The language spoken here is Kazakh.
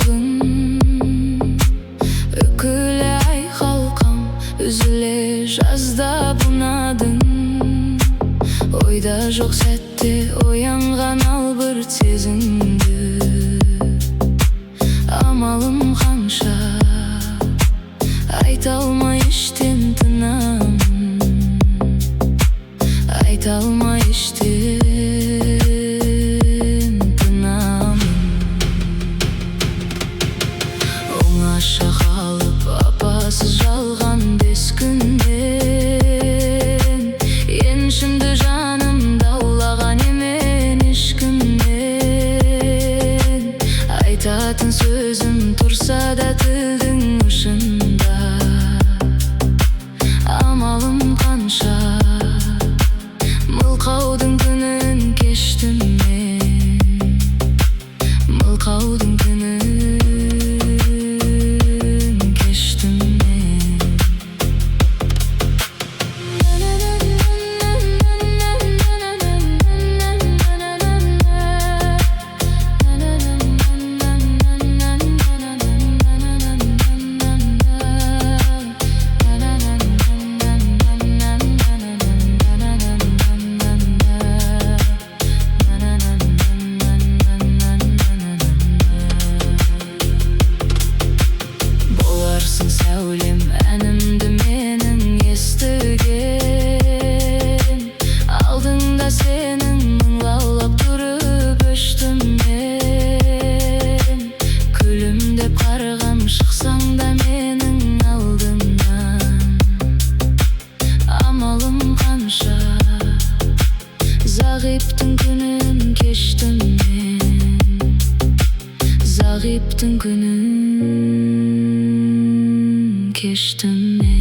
bağın. Öküle ay halkam, üzüle жазда bunadın. Oyda жоқ сәтте оянған албырт сезімді. Амалым қанша, айта алмай іштен тынамын. Айта алмай іштен тынамын. Оңаша қалып апасыз жалған 5 күнден. Еншімді жанымды аулаған емен ешкімнен. Айтатын сөзім тұрса да тілдің ұшында. Амалым қанша, мылқаудың күнін кештім мен. Мылқаудың күнін кештім мен. Сәулем әнімді менің естіген. Алдыңда сенің мұңлаулап тұрып өштім мен. Күлімдеп қарғам шықсаң да менің алдымнан. Амалым қанша, зағиптың күнін кештім мен. Зағиптың күнін кештім мен.